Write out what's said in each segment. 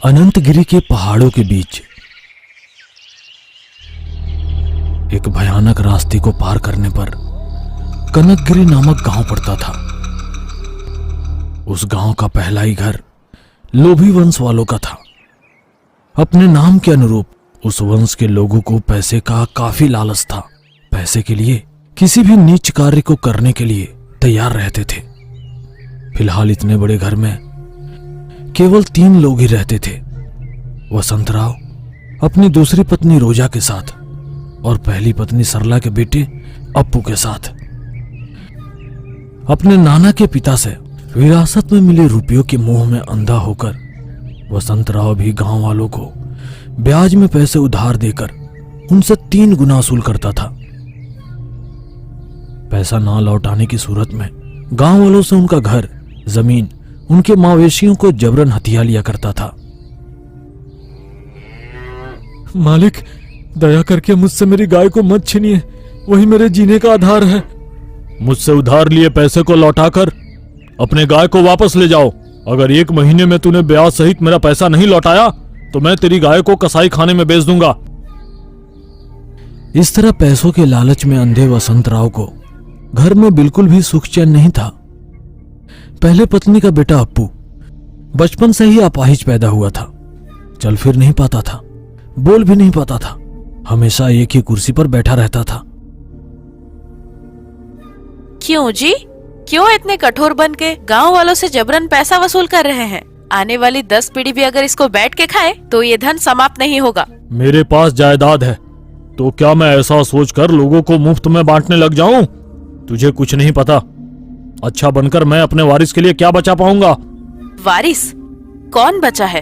अनंतगिरी के पहाड़ों के बीच एक भयानक रास्ते को पार करने पर कनकगिरी नामक गांव पड़ता था। उस गांव का पहला ही घर लोभी वंश वालों का था। अपने नाम के अनुरूप उस वंश के लोगों को पैसे का काफी लालच था। पैसे के लिए किसी भी नीच कार्य को करने के लिए तैयार रहते थे। फिलहाल इतने बड़े घर में केवल 3 लोग ही रहते थे। वसंतराव अपनी दूसरी पत्नी रोजा के साथ और पहली पत्नी सरला के बेटे अप्पू के साथ। अपने नाना के पिता से विरासत में मिले रुपयों के मोह में अंधा होकर वसंतराव भी गांव वालों को ब्याज में पैसे उधार देकर उनसे 3 गुना वसूल करता था। पैसा ना लौटाने की सूरत में गांव वालों से उनका घर, जमीन, उनके मवेशियों को जबरन हथिया लिया करता था। मालिक, दया करके मुझसे मेरी गाय को मत छीनिए, वही मेरे जीने का आधार है। मुझसे उधार लिए पैसे को लौटाकर अपने गाय को वापस ले जाओ। अगर 1 महीने में तूने ब्याज सहित मेरा पैसा नहीं लौटाया तो मैं तेरी गाय को कसाई खाने में बेच दूंगा। इस तरह पैसों के लालच में अंधे वसंतराव को घर में बिल्कुल भी सुख चैन नहीं था। पहले पत्नी का बेटा अप्पू बचपन से ही अपाहिज पैदा हुआ था। चल फिर नहीं पाता था, बोल भी नहीं पाता था, हमेशा एक ही कुर्सी पर बैठा रहता था। क्यों जी, क्यों इतने कठोर बन के गाँव वालों से जबरन पैसा वसूल कर रहे हैं? आने वाली 10 पीढ़ी भी अगर इसको बैठ के खाए तो ये धन समाप्त नहीं होगा। मेरे पास जायदाद है तो क्या मैं ऐसा सोचकर लोगों को मुफ्त में बांटने लग जाऊं? तुझे कुछ नहीं पता। अच्छा बनकर मैं अपने वारिस के लिए क्या बचा पाऊंगा? वारिस? कौन बचा है?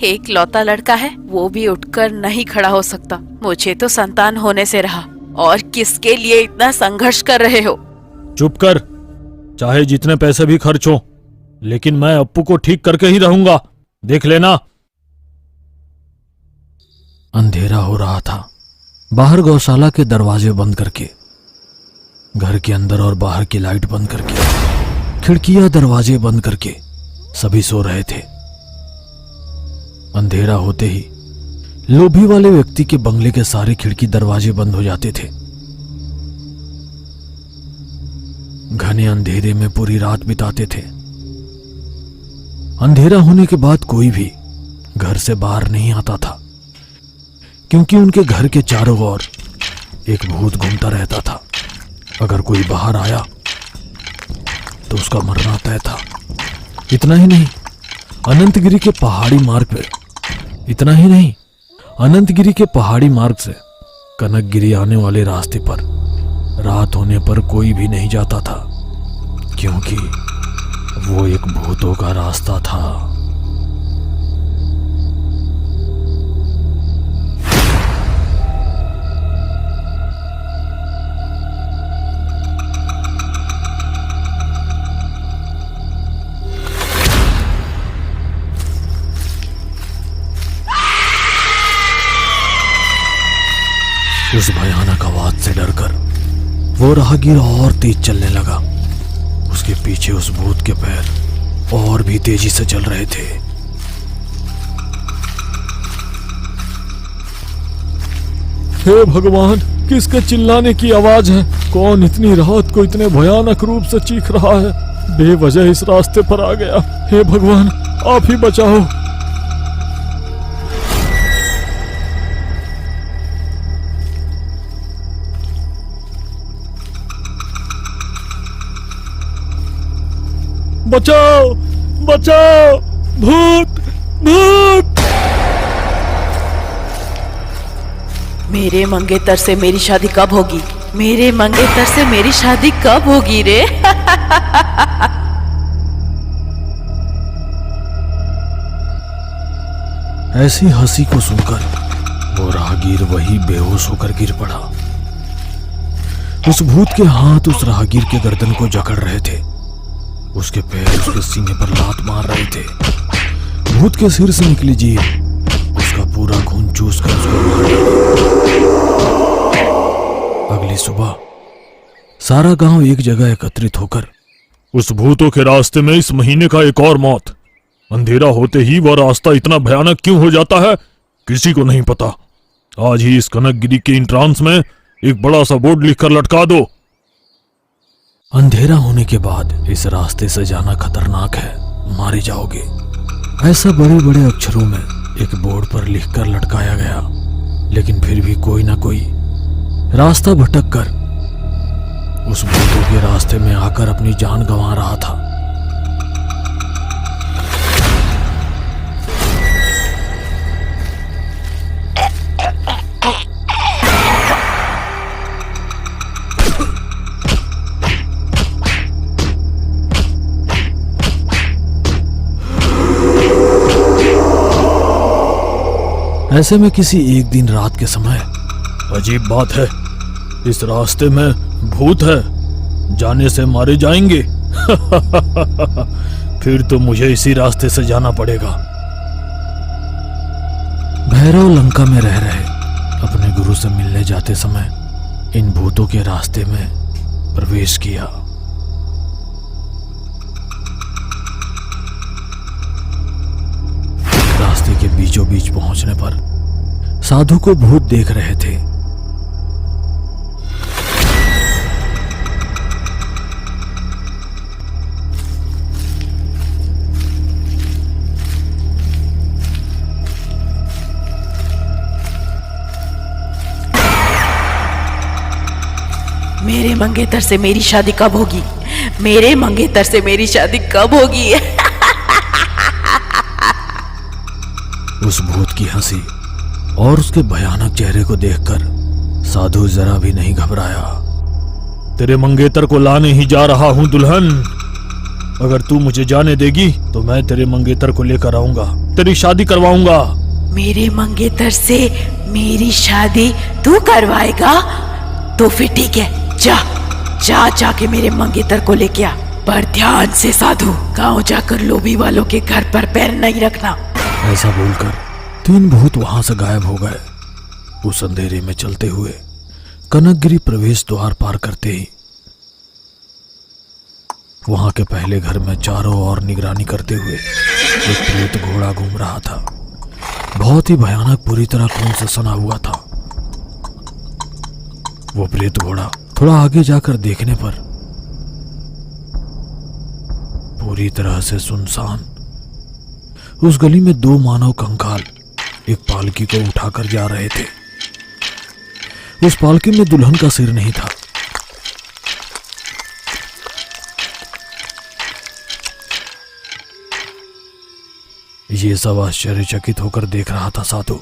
एक लौता लड़का है, वो भी उठकर नहीं खड़ा हो सकता। मुझे तो संतान होने से रहा, और किसके लिए इतना संघर्ष कर रहे हो? चुप कर, चाहे जितने पैसे भी खर्च हो, लेकिन मैं अप्पू को ठीक करके ही रहूंगा, देख लेना। अंधेरा हो रहा था। बाहर गौशाला के दरवाजे बंद करके, घर के अंदर और बाहर की लाइट बंद करके, खिड़कियां दरवाजे बंद करके सभी सो रहे थे। अंधेरा होते ही लोभी वाले व्यक्ति के बंगले के सारे खिड़की दरवाजे बंद हो जाते थे। घने अंधेरे में पूरी रात बिताते थे। अंधेरा होने के बाद कोई भी घर से बाहर नहीं आता था, क्योंकि उनके घर के चारों ओर एक भूत घूमता रहता था। अगर कोई बाहर आया तो उसका मरना तय था। इतना ही नहीं, अनंतगिरी के पहाड़ी मार्ग से कनकगिरी आने वाले रास्ते पर रात होने पर कोई भी नहीं जाता था, क्योंकि वो एक भूतों का रास्ता था। उस भयानक आवाज से डरकर वो राहगीर और तेज चलने लगा। उसके पीछे उस भूत के पैर और भी तेजी से चल रहे थे। हे भगवान, किसके चिल्लाने की आवाज है? कौन इतनी रात को इतने भयानक रूप से चीख रहा है? बेवजह इस रास्ते पर आ गया। हे भगवान, आप ही बचाओ। बचाओ, बचाओ, भूत, भूत! मेरे मंगेतर से मेरी शादी कब होगी? मेरे मंगेतर से मेरी शादी कब होगी रे? ऐसी हंसी को सुनकर वो राहगीर वही बेहोश होकर गिर पड़ा। उस भूत के हाथ उस राहगीर के गर्दन को जकड़ रहे थे। उसके पैर उसके सीने पर लात मार रहे थे। भूत के सिर से निकली जीभ उसका पूरा खून चूस कर उसको मार डाला। अगली सुबह सारा गांव एक जगह एकत्रित होकर, उस भूतों के रास्ते में इस महीने का एक और मौत, अंधेरा होते ही वह रास्ता इतना भयानक क्यों हो जाता है, किसी को नहीं पता। आज ही इस कनकगिरी के एंट्रांस में एक बड़ा सा बोर्ड लिखकर लटका दो। अंधेरा होने के बाद इस रास्ते से जाना खतरनाक है, मारे जाओगे। ऐसा बड़े बड़े अक्षरों में एक बोर्ड पर लिखकर लटकाया गया, लेकिन फिर भी कोई ना कोई रास्ता भटक कर उस भूतों के रास्ते में आकर अपनी जान गंवा रहा था। ऐसे में किसी एक दिन रात के समय, अजीब बात है, इस रास्ते में भूत है, जाने से मारे जाएंगे। फिर तो मुझे इसी रास्ते से जाना पड़ेगा। भैरव लंका में रह रहे अपने गुरु से मिलने जाते समय इन भूतों के रास्ते में प्रवेश किया। रास्ते के बीचों बीच पहुंचने पर साधु को भूत देख रहे थे। मेरे मंगेतर से मेरी शादी कब होगी? मेरे मंगेतर से मेरी शादी कब होगी? उस भूत की हंसी और उसके भयानक चेहरे को देखकर साधु जरा भी नहीं घबराया। तेरे मंगेतर को लाने ही जा रहा हूं दुल्हन। अगर तू मुझे जाने देगी तो मैं तेरे मंगेतर को लेकर आऊंगा, तेरी शादी करवाऊंगा। मेरे मंगेतर से मेरी शादी तू करवाएगा? तो फिर ठीक है, जाके मेरे मंगेतर को लेके आ। पर ध्यान से साधु, गांव जाकर लोभी वालों के घर पर पैर नहीं रखना। ऐसा बोलकर तीन भूत वहां से गायब हो गए। उस अंधेरे में चलते हुए कनकगिरी प्रवेश द्वार पार करते ही वहां के पहले घर में चारों ओर निगरानी करते हुए एक प्रेत घोड़ा घूम रहा था। बहुत ही भयानक, पूरी तरह खून से सना हुआ था। वो प्रेत घोड़ा थोड़ा आगे जाकर देखने पर पूरी तरह से सुनसान। उस गली में दो मानव कंकाल एक पालकी को उठाकर जा रहे थे। उस पालकी में दुल्हन का सिर नहीं था। ये सब आश्चर्यचकित होकर देख रहा था साधु।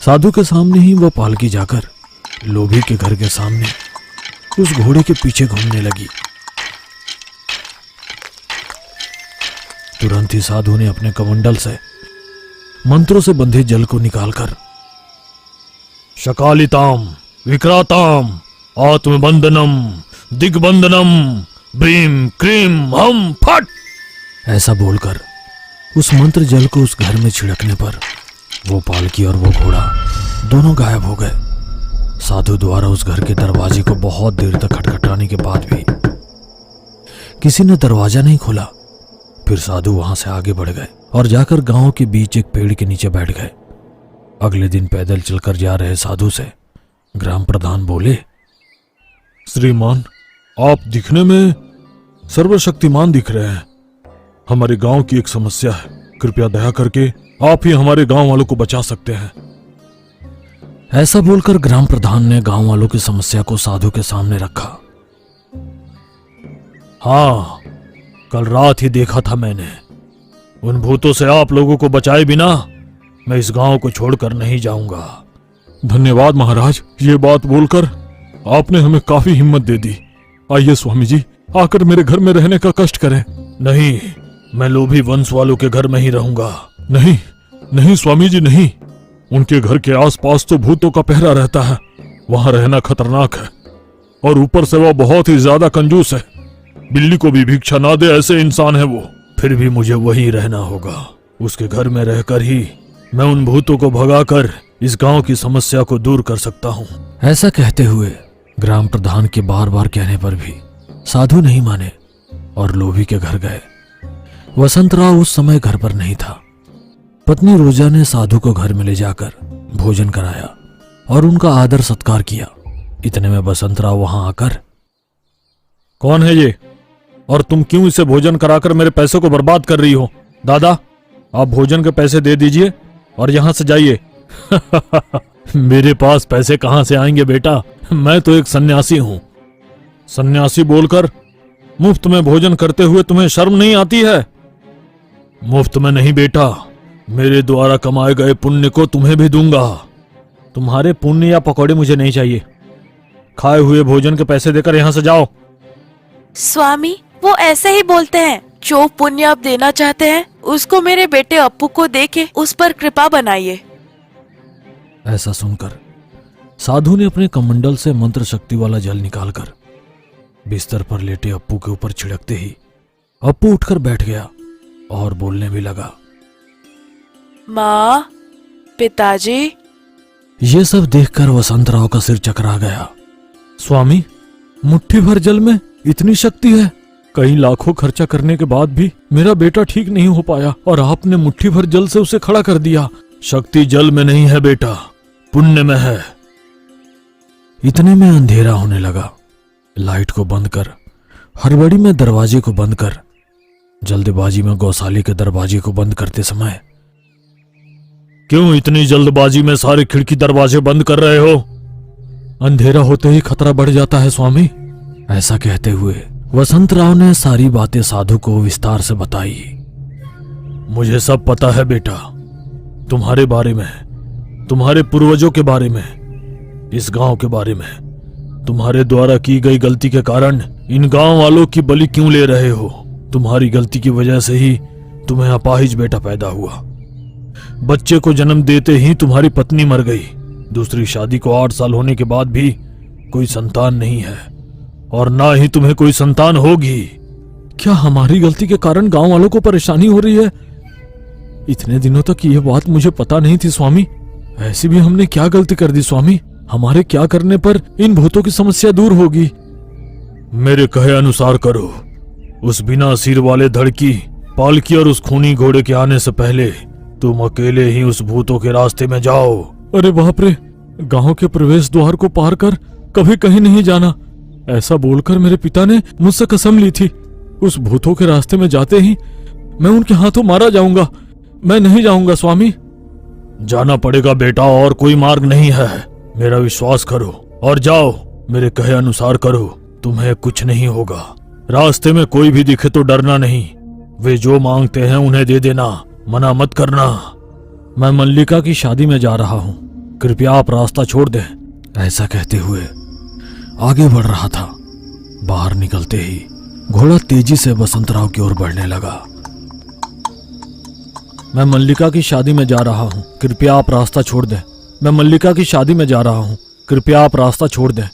साधु के सामने ही वह पालकी जाकर लोभी के घर के सामने उस घोड़े के पीछे घूमने लगी। तुरंत ही साधु ने अपने कमंडल से मंत्रों से बंधे जल को निकालकर शकालिताम विक्राताम आत्मबंधनम दिग्बंधनम ब्रीम क्रीम हम फट ऐसा बोलकर उस मंत्र जल को उस घर में छिड़कने पर वो पालकी और वो घोड़ा दोनों गायब हो गए। साधु द्वारा उस घर के दरवाजे को बहुत देर तक खटखटाने के बाद भी किसी ने दरवाजा नहीं खोला। फिर साधु वहां से आगे बढ़ गए और जाकर गांव के बीच एक पेड़ के नीचे बैठ गए। अगले दिन पैदल चलकर जा रहे साधु से ग्राम प्रधान बोले, श्रीमान, आप दिखने में सर्वशक्तिमान दिख रहे हैं। हमारे गांव की एक समस्या है, कृपया दया करके आप ही हमारे गांव वालों को बचा सकते हैं। ऐसा बोलकर ग्राम प्रधान ने गांव वालों की समस्या को साधु के सामने रखा। हाँ, कल रात ही देखा था मैंने। उन भूतों से आप लोगों को बचाए बिना मैं इस गांव को छोड़कर नहीं जाऊंगा। धन्यवाद महाराज, ये बात बोलकर आपने हमें काफी हिम्मत दे दी। आइए स्वामी जी, आकर मेरे घर में रहने का कष्ट करें। नहीं, मैं लोभी वंश वालों के घर में ही रहूंगा। नहीं नहीं स्वामी जी, नहीं। उनके घर के आसपास तो भूतों का पहरा रहता है, वहां रहना खतरनाक है। और ऊपर से वह बहुत ही ज्यादा कंजूस है, बिल्ली को भी भिक्षा ना दे ऐसे इंसान है वो। फिर भी मुझे वहीं रहना होगा। उसके घर में रहकर ही मैं उन भूतों को भगाकर इस गांव की समस्या को दूर कर सकता हूँ। ऐसा कहते हुए ग्राम प्रधान के बार बार कहने पर भी साधु नहीं माने और लोभी के घर गए। वसंतराव उस समय घर पर नहीं था। पत्नी रोजा ने साधु को घर में ले जाकर भोजन कराया और उनका आदर सत्कार किया। इतने में बसंतराव वहां आकर, कौन है ये और तुम क्यों इसे भोजन कराकर मेरे पैसों को बर्बाद कर रही हो? दादा, आप भोजन के पैसे दे दीजिए और यहां से जाइए। मेरे पास पैसे कहां से आएंगे बेटा, मैं तो एक सन्यासी हूं। सन्यासी बोलकर मुफ्त में भोजन करते हुए तुम्हें शर्म नहीं आती है? मुफ्त में नहीं बेटा, मेरे द्वारा कमाए गए पुण्य को तुम्हें भी दूंगा। तुम्हारे पुण्य या पकौड़े मुझे नहीं चाहिए। खाए हुए भोजन के पैसे देकर यहां से जाओ। स्वामी, वो ऐसे ही बोलते हैं। जो पुण्य आप देना चाहते हैं उसको मेरे बेटे अप्पू को देके उस पर कृपा बनाइए। ऐसा सुनकर साधु ने अपने कमंडल से मंत्र शक्ति वाला जल निकालकर बिस्तर पर लेटे अप्पू के ऊपर छिड़कते ही अप्पू उठकर बैठ गया और बोलने भी लगा, माँ, पिताजी। ये सब देखकर वसंतराव का सिर चकरा गया। स्वामी, मुट्ठी भर जल में इतनी शक्ति है? कई लाखों खर्चा करने के बाद भी मेरा बेटा ठीक नहीं हो पाया और आपने मुट्ठी भर जल से उसे खड़ा कर दिया। शक्ति जल में नहीं है बेटा, पुण्य में है। इतने में अंधेरा होने लगा। लाइट को बंद कर, हड़बड़ी में दरवाजे को बंद कर, जल्दबाजी में गौशाले के दरवाजे को बंद करते समय, क्यों इतनी जल्दबाजी में सारे खिड़की दरवाजे बंद कर रहे हो? अंधेरा होते ही खतरा बढ़ जाता है स्वामी। ऐसा कहते हुए वसंतराव ने सारी बातें साधु को विस्तार से बताई। मुझे सब पता है बेटा, तुम्हारे बारे में, तुम्हारे पूर्वजों के बारे में, इस गांव के बारे में। तुम्हारे द्वारा की गई गलती के कारण इन गांव वालों की बलि क्यों ले रहे हो? तुम्हारी गलती की वजह से ही तुम्हें अपाहिज बेटा पैदा हुआ। बच्चे को जन्म देते ही तुम्हारी पत्नी मर गई। दूसरी शादी को 8 साल होने के बाद भी कोई संतान नहीं है और ना ही तुम्हें कोई संतान होगी। क्या हमारी गलती के कारण गांव वालों को परेशानी हो रही है? इतने दिनों तक यह बात मुझे पता नहीं थी स्वामी। ऐसी भी हमने क्या गलती कर दी स्वामी? हमारे क्या करने पर इन भूतों की समस्या दूर होगी? मेरे कहे अनुसार करो। उस बिना सिर वाले धड़ की पालकी और उस खूनी घोड़े के आने से पहले तुम अकेले ही उस भूतों के रास्ते में जाओ। अरे बाप रे, गांव के प्रवेश द्वार को पार कर कभी कहीं नहीं जाना, ऐसा बोलकर मेरे पिता ने मुझसे कसम ली थी। उस भूतों के रास्ते में जाते ही मैं उनके हाथों मारा जाऊंगा। मैं नहीं जाऊंगा स्वामी। जाना पड़ेगा बेटा, और कोई मार्ग नहीं है। मेरा विश्वास करो और जाओ। मेरे कहे अनुसार करो, तुम्हें कुछ नहीं होगा। रास्ते में कोई भी दिखे तो डरना नहीं। वे जो मांगते हैं उन्हें दे देना, मना मत करना। मैं मल्लिका की शादी में जा रहा हूं, कृपया आप रास्ता छोड़ दें। ऐसा कहते हुए आगे बढ़ रहा था। बाहर निकलते ही घोड़ा तेजी से बसंतराव की ओर बढ़ने लगा। मैं मल्लिका की शादी में जा रहा हूं, कृपया आप रास्ता छोड़ दें। मैं मल्लिका की शादी में जा रहा हूं, कृपया आप रास्ता छोड़ दें।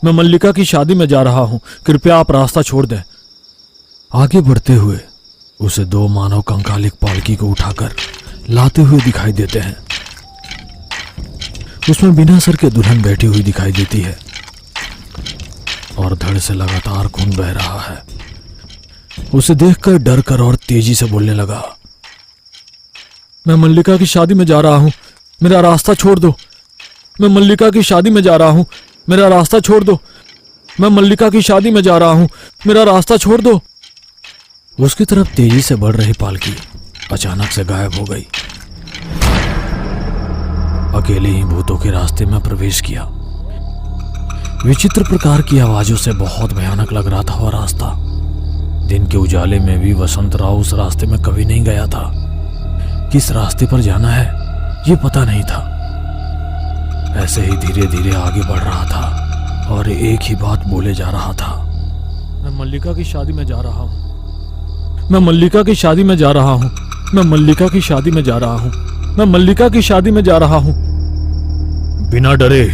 मैं मल्लिका की शादी में जा रहा हूं, कृपया आप रास्ता छोड़ दें। आगे बढ़ते हुए उसे 2 मानव कंकालिक पालकी को उठाकर लाते हुए दिखाई देते हैं। उसमें बिना सर के दुल्हन बैठी हुई दिखाई देती है और धड़ से लगातार खून बह रहा है। उसे देखकर डर कर और तेजी से बोलने लगा, मैं मल्लिका की शादी में जा रहा हूं, मेरा रास्ता छोड़ दो। मैं मल्लिका की शादी में जा रहा हूं, मेरा रास्ता छोड़ दो। मैं मल्लिका की शादी में जा रहा हूं, मेरा रास्ता छोड़ दो। उसकी तरफ तेजी से बढ़ रही पालकी अचानक से गायब हो गई। अकेले ही भूतों के रास्ते में प्रवेश किया। विचित्र प्रकार की आवाजों से बहुत भयानक लग रहा था वह रास्ता। दिन के उजाले में भी वसंतराव उस रास्ते में कभी नहीं गया था। किस रास्ते पर जाना है ये पता नहीं था। ऐसे ही धीरे धीरे आगे बढ़ रहा था और एक ही बात बोले जा रहा था, मैं मल्लिका की शादी में जा रहा हूं, मैं मल्लिका की शादी में जा रहा हूं, मैं मल्लिका की शादी में जा रहा हूं, मैं मल्लिका की शादी में जा रहा हूं। बिना डरे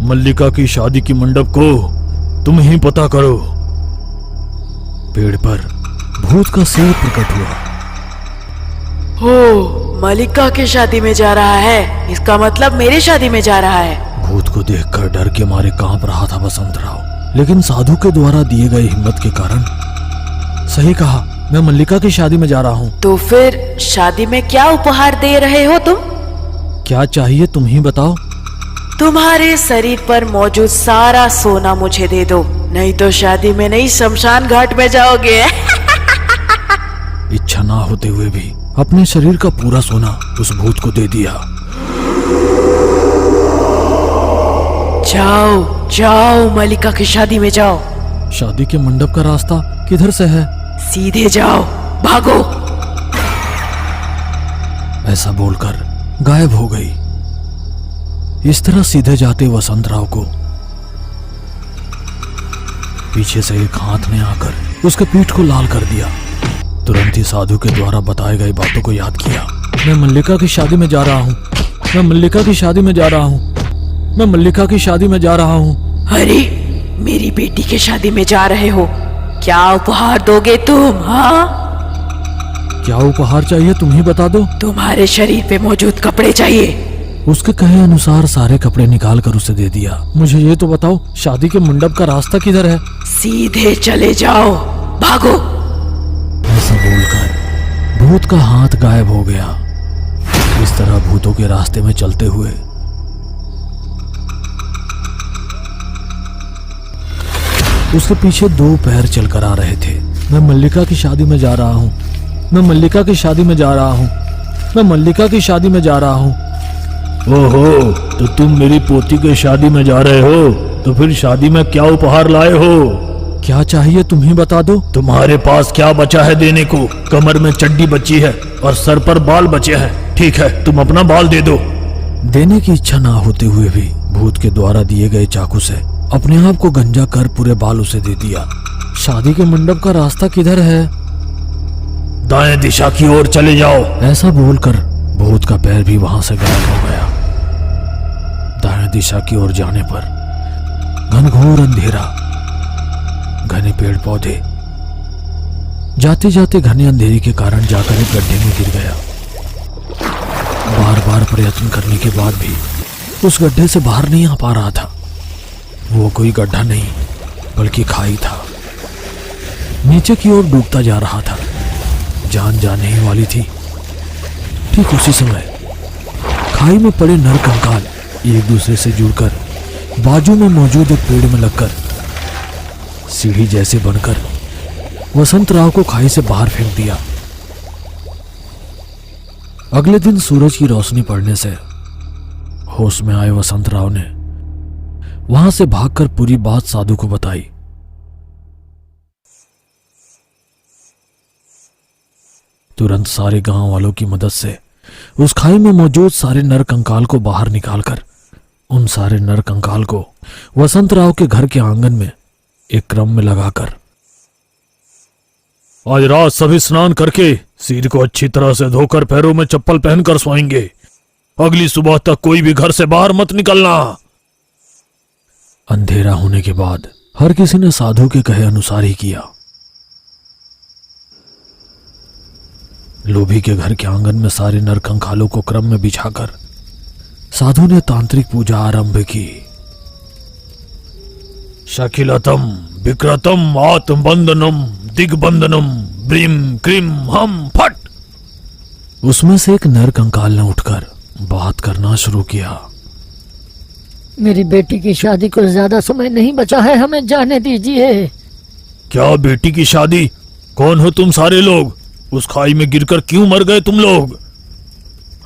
मल्लिका की शादी की मंडप को तुम ही पता करो। पेड़ पर भूत का सिर प्रकट हुआ। हो, मल्लिका की शादी में जा रहा है, इसका मतलब मेरी शादी में जा रहा है। भूत को देखकर डर के मारे कांप रहा था बसंतराव, लेकिन साधु के द्वारा दिए गए हिम्मत के कारण, सही कहा, मैं मल्लिका की शादी में जा रहा हूँ। तो फिर शादी में क्या उपहार दे रहे हो तुम? क्या चाहिए तुम ही बताओ। तुम्हारे शरीर पर मौजूद सारा सोना मुझे दे दो, नहीं तो शादी में नहीं शमशान घाट में जाओगे। इच्छा ना होते हुए भी अपने शरीर का पूरा सोना उस भूत को दे दिया। जाओ जाओ, मल्लिका की शादी में जाओ। शादी के मंडप का रास्ता किधर से है? सीधे जाओ, भागो। ऐसा बोलकर गायब हो गई। इस तरह सीधे जाते वसंतराव को पीछे से एक हाथ ने आकर उसके पीठ को लाल कर दिया। तुरंत ही साधु के द्वारा बताई गई बातों को याद किया। मैं मल्लिका की शादी में जा रहा हूँ, मैं मल्लिका की शादी में जा रहा हूँ, मैं मल्लिका की शादी में जा रहा हूँ। अरे, मेरी बेटी की शादी में जा रहे हो, क्या उपहार दोगे तुम? हाँ, क्या उपहार चाहिए तुम ही बता दो। तुम्हारे शरीर पे मौजूद कपड़े चाहिए। उसके कहे अनुसार सारे कपड़े निकाल कर उसे दे दिया। मुझे ये तो बताओ, शादी के मंडप का रास्ता किधर है? सीधे चले जाओ, भागो। ऐसा बोलकर भूत का हाथ गायब हो गया। इस तरह भूतों के रास्ते में चलते हुए उसके पीछे दो पैर चलकर आ रहे थे। मैं मल्लिका की शादी में जा रहा हूँ, मैं मल्लिका की शादी में जा रहा हूँ, मैं मल्लिका की शादी में जा रहा हूँ। ओहो, तो तुम मेरी पोती की शादी में जा रहे हो, तो फिर शादी में क्या उपहार लाए हो? क्या चाहिए तुम ही बता दो। तुम्हारे पास क्या बचा है देने को? कमर में चड्डी बची है और सर पर बाल बचे हैं। ठीक है, तुम अपना बाल दे दो। देने की इच्छा ना होते हुए भी भूत के द्वारा दिए गए चाकू से अपने आप को गंजा कर पूरे बाल उसे दे दिया। शादी के मंडप का रास्ता किधर है? दाएं दिशा की ओर चले जाओ। ऐसा बोलकर भूत का पैर भी वहां से गायब हो गया। दाएं दिशा की ओर जाने पर घनघोर अंधेरा, घने पेड़ पौधे। जाते जाते घने अंधेरे के कारण जाकर एक गड्ढे में गिर गया। बार बार प्रयत्न करने के बाद भी उस गड्ढे से बाहर नहीं आ पा रहा था। वो कोई गड्ढा नहीं बल्कि खाई था। नीचे की ओर डूबता जा रहा था। जान जाने ही वाली थी। ठीक उसी समय खाई में पड़े नर कंकाल एक दूसरे से जुड़कर बाजू में मौजूद एक पेड़ में लगकर सीढ़ी जैसे बनकर वसंतराव को खाई से बाहर फेंक दिया। अगले दिन सूरज की रोशनी पड़ने से होश में आए वसंतराव ने वहां से भागकर पूरी बात साधु को बताई। तुरंत सारे गांव वालों की मदद से उस खाई में मौजूद सारे नर कंकाल को बाहर निकालकर उन सारे नर कंकाल को वसंतराव के घर के आंगन में एक क्रम में लगाकर आज रात सभी स्नान करके सिर को अच्छी तरह से धोकर पैरों में चप्पल पहनकर सोएंगे। अगली सुबह तक कोई भी घर से बाहर मत निकलना। अंधेरा होने के बाद हर किसी ने साधु के कहे अनुसार ही किया। लोभी के घर के आंगन में सारे नर कंकालों को क्रम में बिछाकर साधु ने तांत्रिक पूजा आरंभ की। शकिलतम विक्रतम आत्मबंधनम दिग्बंधनम ब्रीम क्रीम हम फट। उसमें से एक नर कंकाल ने उठकर बात करना शुरू किया। मेरी बेटी की शादी को ज्यादा समय नहीं बचा है, हमें जाने दीजिए। क्या बेटी की शादी? कौन हो तुम सारे लोग? उस खाई में गिरकर क्यों मर गए तुम लोग?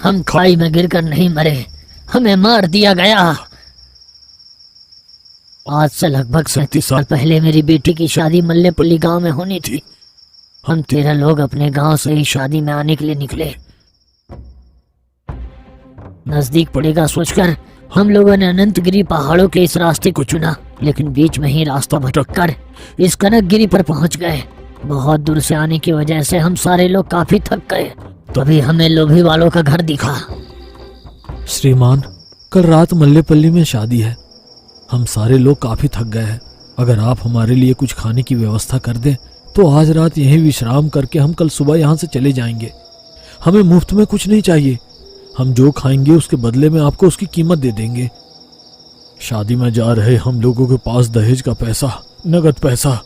हम खाई में गिरकर नहीं मरे, हमें मार दिया गया। आज से लगभग 37 साल पहले मेरी बेटी की शादी मल्लेपुल्ली गांव में होनी थी। हम 13 लोग अपने गांव से ही शादी में आने के लिए निकले। नजदीक पड़ेगा सोचकर हम लोगों ने अनंतगिरी पहाड़ों के इस रास्ते को चुना, लेकिन बीच में ही रास्ता भटककर इस कनकगिरी पर पहुंच गए। बहुत दूर से आने की वजह से हम सारे लोग काफी थक गए। तभी हमें लोभी वालों का घर दिखा। श्रीमान, कल रात मल्लेपल्ली में शादी है। हम सारे लोग काफी थक गए हैं। अगर आप हमारे लिए कुछ खाने की व्यवस्था कर दें तो आज रात यहीं विश्राम करके हम कल सुबह यहाँ से चले जाएंगे। हमें मुफ्त में कुछ नहीं चाहिए। हम जो खाएंगे उसके बदले में आपको उसकी कीमत दे देंगे। शादी में जा रहे हम लोगों के पास दहेज का पैसा, नगद पैसा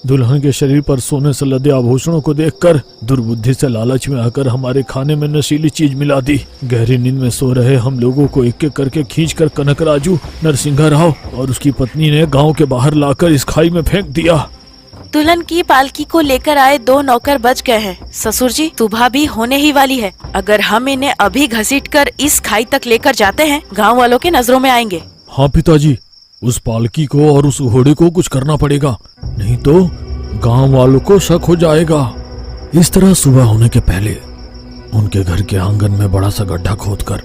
दुल्हन के शरीर पर सोने से लदे आभूषणों को देखकर दुर्बुद्धि से लालच में आकर हमारे खाने में नशीली चीज मिला दी। गहरी नींद में सो रहे हम लोगों को एक एक करके खींचकर कनकराजू, नरसिंह राव और उसकी पत्नी ने गांव के बाहर लाकर इस खाई में फेंक दिया। दुल्हन की पालकी को लेकर आए 2 नौकर बच गए हैं। ससुर जी, सुबह भी होने ही वाली है। अगर हम इन्हें अभी घसीटकर इस खाई तक लेकर जाते हैं, गांव वालों के नजरों में आएंगे। हाँ पिताजी, उस पालकी को और उस घोड़े को कुछ करना पड़ेगा, नहीं तो गांव वालों को शक हो जाएगा। इस तरह सुबह होने के पहले उनके घर के आंगन में बड़ा सा गड्ढा खोदकर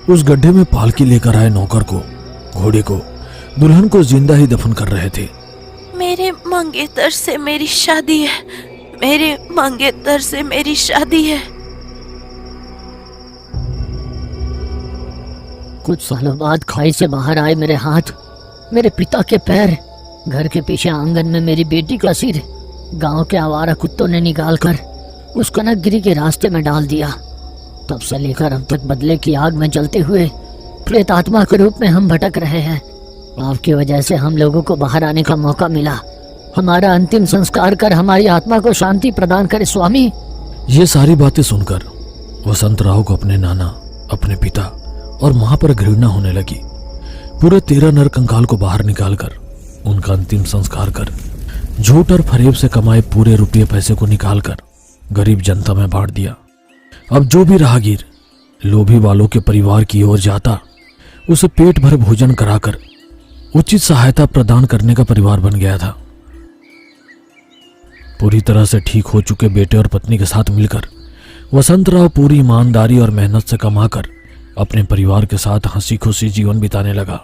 उस गड्ढे में पालकी लेकर आए नौकर को, घोड़े को, दुल्हन को जिंदा ही दफन कर रहे थे। मेरे मंगेतर से मेरी शादी है, मेरे मंगेतर से मेरी शादी है। कुछ सालों बाद खाई से बाहर आए मेरे हाथ, मेरे पिता के पैर, घर के पीछे आंगन में मेरी बेटी का सिर गांव के आवारा कुत्तों ने निकालकर उस कनकगिरी के रास्ते में डाल दिया। तब से लेकर अब तक बदले की आग में जलते हुए प्रेत आत्मा के रूप में हम भटक रहे हैं। आपकी वजह से हम लोगों को बाहर आने का मौका मिला। हमारा अंतिम संस्कार कर हमारी आत्मा को शांति प्रदान करे स्वामी। ये सारी बातें सुनकर वसंत राव को अपने नाना, अपने पिता और मां पर घृणा होने लगी। पूरे 13 नर कंकाल को बाहर निकालकर उनका अंतिम संस्कार कर, झूठ और फरेब से कमाए पूरे रुपये पैसे को निकालकर गरीब जनता में बांट दिया। अब जो भी राहगीर लोभी वालों के परिवार की ओर जाता, उसे पेट भर भोजन कराकर उचित सहायता प्रदान करने का परिवार बन गया था। पूरी तरह से ठीक हो चुके बेटे और पत्नी के साथ मिलकर वसंत राव पूरी ईमानदारी और मेहनत से कमाकर अपने परिवार के साथ हंसी खुशी जीवन बिताने लगा।